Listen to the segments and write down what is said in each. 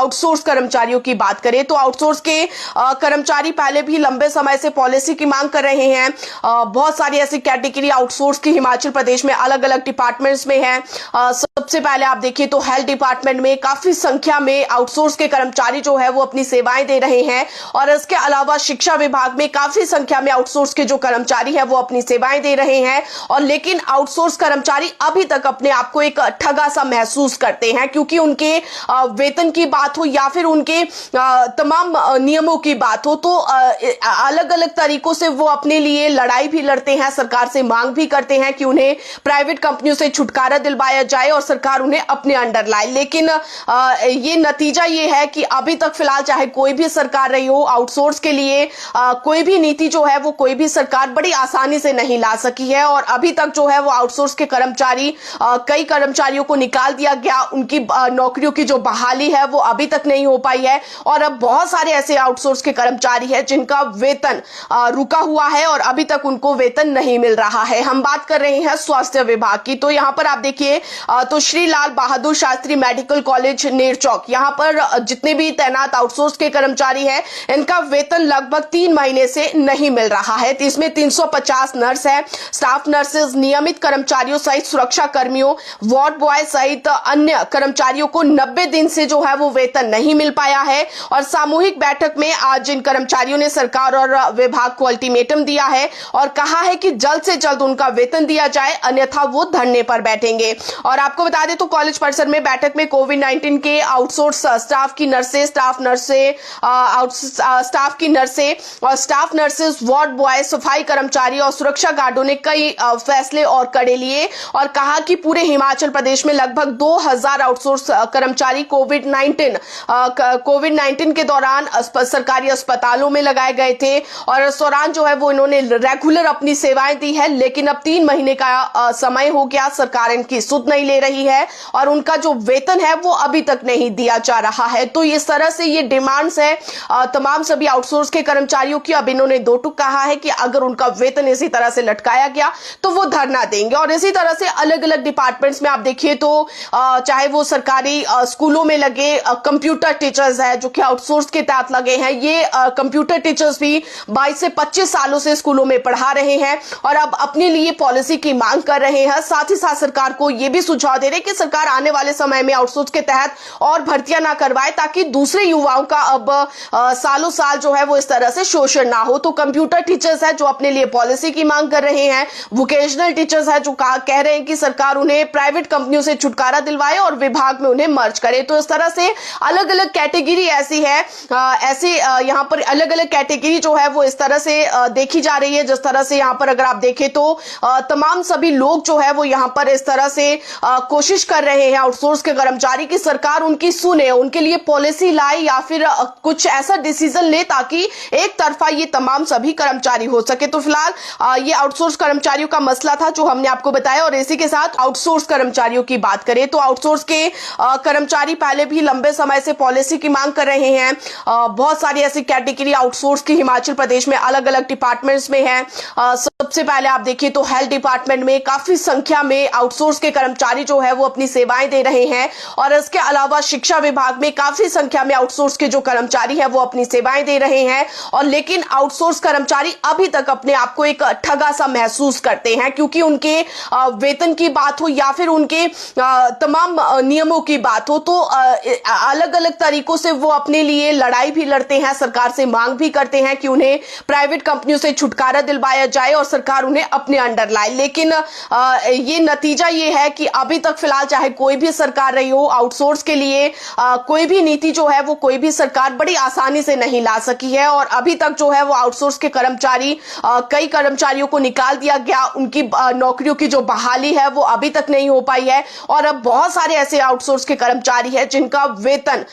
Outsource कर्मचारियों की बात करें तो आउटसोर्स के कर्मचारी पहले भी लंबे समय से पॉलिसी की मांग कर रहे हैं। बहुत सारी ऐसी कैटेगरी आउटसोर्स की हिमाचल प्रदेश में अलग अलग डिपार्टमेंट्स में है। सबसे पहले आप देखिए तो हेल्थ डिपार्टमेंट में काफी संख्या में आउटसोर्स के कर्मचारी जो है वो अपनी सेवाएं दे रहे हैं और इसके अलावा शिक्षा विभाग में काफी संख्या में आउटसोर्स के जो कर्मचारी है वो अपनी सेवाएं दे रहे हैं। और लेकिन आउटसोर्स कर्मचारी अभी तक अपने आप को एक ठगा सा महसूस करते हैं, क्योंकि उनके वेतन की बात हो या फिर उनके तमाम नियमों की बात हो तो अलग अलग तरीकों से वो अपने लिए लड़ाई भी लड़ते हैं, सरकार से मांग भी करते हैं कि उन्हें प्राइवेट कंपनियों से छुटकारा दिलवाया जाए और सरकार उन्हें अपने अंडर लाए। लेकिन ये नतीजा ये है कि अभी तक फिलहाल चाहे कोई भी सरकार रही हो, आउटसोर्स के लिए कोई भी नीति जो है वो कोई भी सरकार बड़ी आसानी से नहीं ला सकी है। और अभी तक जो है वो आउटसोर्स के कर्मचारी, कई कर्मचारियों को निकाल दिया गया, उनकी नौकरियों की जो बहाली है वो अभी तक नहीं हो पाई है। और अब बहुत सारे ऐसे आउटसोर्स के कर्मचारी हैं जिनका वेतन रुका हुआ है और अभी तक उनको वेतन नहीं मिल रहा है। हम बात कर रहे हैं स्वास्थ्य विभाग की। तो यहाँ पर आप देखिए तो श्री लाल बहादुर शास्त्री मेडिकल कॉलेज नेरचौक, यहाँ पर जितने भी तैनात आउटसोर्स के कर्मचारी हैं इनका वेतन लगभग 3 महीने से नहीं मिल रहा है। इसमें 350 नर्स है, स्टाफ नर्सेज, नियमित कर्मचारियों सहित सुरक्षा कर्मियों, वार्ड बॉय सहित अन्य कर्मचारियों को 90 दिन से जो है वो वेतन नहीं मिल पाया है। और सामूहिक बैठक में आज इन कर्मचारियों ने सरकार और विभाग को अल्टीमेटम दिया है और कहा है कि जल्द से जल्द उनका वेतन दिया जाए, अन्यथा वो धरने पर बैठेंगे। और आपको बता दें तो कॉलेज परिसर में बैठक में कोविड-19 के आउटसोर्स स्टाफ की नर्सें, स्टाफ नर्सेज, वार्ड बॉय, सफाई कर्मचारी और सुरक्षा गार्डों ने कई फैसले और कड़े लिए और कहा कि पूरे हिमाचल प्रदेश में लगभग 2000 आउटसोर्स कर्मचारी कोविड-19 के दौरान सरकारी अस्पतालों में लगाए गए थे और इस दौरान जो है वो इन्होंने रेगुलर अपनी सेवाएं दी है। लेकिन अब 3 महीने का समय हो गया, सरकार इनकी सुध नहीं ले रही है और उनका जो वेतन है वो अभी तक नहीं दिया जा रहा है। तो इस तरह से ये डिमांड्स है तमाम सभी आउटसोर्स के कर्मचारियों की। अब इन्होंने दो टूक कहा है कि अगर उनका वेतन इसी तरह से लटकाया गया तो वो धरना देंगे। और इसी तरह से अलग अलग डिपार्टमेंट्स में आप देखिए तो चाहे वो सरकारी स्कूलों में लगे कंप्यूटर टीचर्स है जो कि आउटसोर्स के तहत लगे हैं, ये कंप्यूटर टीचर्स भी 22 से 25 सालों से स्कूलों में पढ़ा रहे हैं और अब अपने लिए पॉलिसी की मांग कर रहे हैं। साथ ही साथ सरकार को यह भी सुझाव दे रहे कि सरकार आने वाले समय में आउटसोर्स के तहत और भर्तियां ना करवाए ताकि दूसरे युवाओं का अब सालों साल जो है वो इस तरह से शोषण ना हो। तो कंप्यूटर टीचर्स है जो अपने लिए पॉलिसी की मांग कर रहे हैं, वोकेशनल टीचर्स है जो कह रहे हैं कि सरकार उन्हें प्राइवेट कंपनियों से छुटकारा दिलवाए और विभाग में उन्हें मर्ज करे। तो इस तरह से अलग अलग कैटेगरी ऐसी है, यहाँ पर अलग अलग कैटेगरी जो है वो इस तरह से देखी जा रही है। जिस तरह से यहाँ पर अगर आप देखें तो तमाम सभी लोग जो है वो यहाँ पर इस तरह से कोशिश कर रहे हैं आउटसोर्स के कर्मचारी की सरकार उनकी सुने, उनके लिए पॉलिसी लाए या फिर कुछ ऐसा डिसीजन ले ताकि एक तरफा ये तमाम सभी कर्मचारी हो सके। तो फिलहाल ये आउटसोर्स कर्मचारियों का मसला था जो हमने आपको बताया। और इसी के साथ आउटसोर्स कर्मचारियों की बात करें तो आउटसोर्स के कर्मचारी पहले भी लंबे समय से पॉलिसी की मांग कर रहे हैं। बहुत सारी ऐसी कैटेगरी आउटसोर्स की हिमाचल प्रदेश में अलग अलग डिपार्टमेंट्स में है। सबसे पहले आप देखिए तो हेल्थ डिपार्टमेंट में काफी संख्या में आउटसोर्स के कर्मचारी जो है वो अपनी सेवाएं दे रहे हैं और इसके अलावा शिक्षा विभाग में काफी संख्या में आउटसोर्स के जो कर्मचारी है वो अपनी सेवाएं दे रहे हैं। और लेकिन आउटसोर्स कर्मचारी अभी तक अपने आप को एक ठगा सा महसूस करते हैं, क्योंकि उनके वेतन की बात हो या फिर उनके तमाम नियमों की बात हो तो अलग अलग तरीकों से वो अपने लिए लड़ाई भी लड़ते हैं, सरकार से मांग भी करते हैं कि उन्हें प्राइवेट कंपनियों से छुटकारा दिलवाया जाए और सरकार उन्हें अपने अंडर लाए। लेकिन ये नतीजा ये है कि अभी तक फिलहाल चाहे कोई भी सरकार रही हो, आउटसोर्स के लिए कोई भी नीति जो है वो कोई भी सरकार बड़ी आसानी से नहीं ला सकी है। और अभी तक जो है वो आउटसोर्स के कर्मचारी, कई कर्मचारियों को निकाल दिया गया, उनकी नौकरियों की जो बहाली है वो अभी तक नहीं हो पाई है। और अब बहुत सारे ऐसे आउटसोर्स के कर्मचारी हैं जिनका वेतन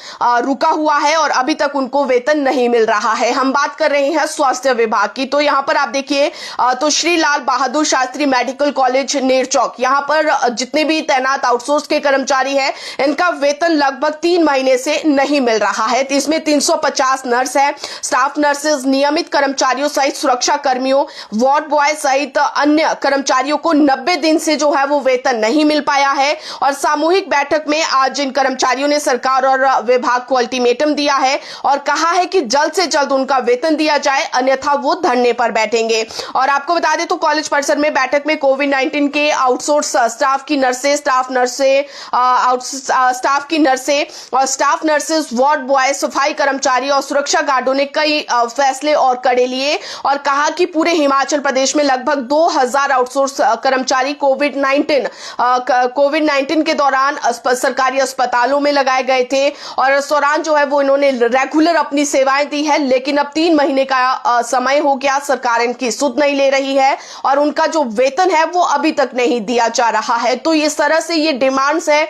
रुका हुआ है और अभी तक उनको वेतन नहीं मिल रहा है। हम बात कर रहे हैं स्वास्थ्य विभाग की। तो यहाँ पर आप देखिए तो श्री लाल बहादुर शास्त्री मेडिकल कॉलेज नेरचौक, यहाँ पर जितने भी तैनात आउटसोर्स के कर्मचारी हैं इनका वेतन लगभग 3 महीने से नहीं मिल रहा है। इसमें 350 नर्स है, स्टाफ नर्सेज, नियमित कर्मचारियों सहित सुरक्षा कर्मियों, वार्ड बॉय सहित अन्य कर्मचारियों को 90 दिन से जो है वो वेतन नहीं मिल पाया है। और सामूहिक बैठक में आज इन कर्मचारियों ने सरकार और और विभाग को अल्टीमेटम दिया है और कहा है कि जल्द से जल्द उनका वेतन दिया जाए, अन्यथा वो धरने पर बैठेंगे। और आपको बता दें तो कॉलेज परिसर में बैठक में कोविड-19 के आउटसोर्स स्टाफ की नर्सें, स्टाफ नर्सेस, वार्ड बॉय, सफाई कर्मचारी और सुरक्षा गार्डों ने कई फैसले और कड़े लिए और कहा कि पूरे हिमाचल प्रदेश में लगभग 2000 आउटसोर्स कर्मचारी कोविड-19 के दौरान सरकारी अस्पतालों में लगाए गए थे और इस दौरान जो है वो इन्होंने रेगुलर अपनी सेवाएं दी है, लेकिन अब 3 महीने का समय हो गया, सरकार इनकी सुध नहीं ले रही है और उनका जो वेतन है वो अभी तक नहीं दिया जा रहा है। तो इस तरह से ये डिमांड्स है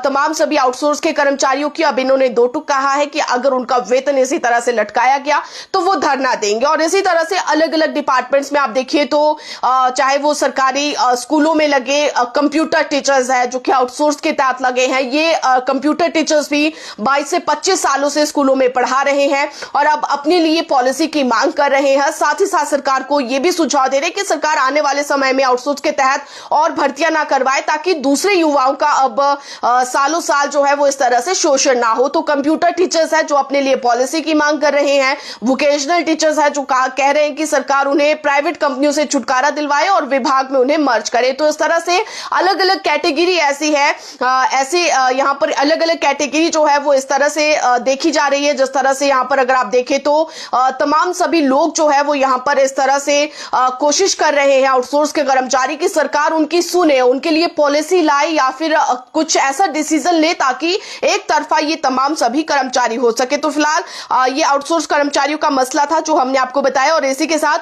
तमाम सभी आउटसोर्स के कर्मचारियों की। अब इन्होंने 2 टूक कहा है कि अगर उनका वेतन इसी तरह से लटकाया गया तो वो धरना देंगे। और इसी तरह से अलग अलग डिपार्टमेंट्स में आप देखिए तो चाहे वो सरकारी स्कूलों में लगे कंप्यूटर टीचर्स है जो कि आउटसोर्स के तहत लगे हैं, ये कंप्यूटर टीचर्स भी 22 से 25 सालों से स्कूलों में पढ़ा रहे हैं और अब अपने लिए पॉलिसी की मांग कर रहे हैं। साथ ही साथ सरकार को यह भी सुझाव दे रहे हैं कि सरकार आने वाले समय में आउटसोर्स के तहत और भर्तियां ना करवाए ताकि दूसरे युवाओं का अब सालों साल जो है वो इस तरह से शोषण ना हो। तो कंप्यूटर टीचर्स है जो अपने लिए पॉलिसी की मांग कर रहे हैं, वोकेशनल टीचर्स है जो कह रहे हैं कि सरकार उन्हें प्राइवेट कंपनियों से छुटकारा दिलवाए और विभाग में उन्हें मर्ज करे। तो इस तरह से अलग अलग कैटेगरी ऐसी है, यहां पर अलग अलग कैटेगरी जो है वो इस तरह से देखी जा रही है। जिस तरह से यहां पर अगर आप देखें तो तमाम सभी लोग जो है वो यहां पर इस तरह से कोशिश कर रहे हैं आउटसोर्स के कर्मचारी की सरकार उनकी सुने, उनके लिए पॉलिसी लाए या फिर कुछ ऐसा डिसीजन ले ताकि एक तरफा ये तमाम सभी कर्मचारी हो सके। तो फिलहाल ये आउटसोर्स कर्मचारियों का मसला था जो हमने आपको बताया और इसी के साथ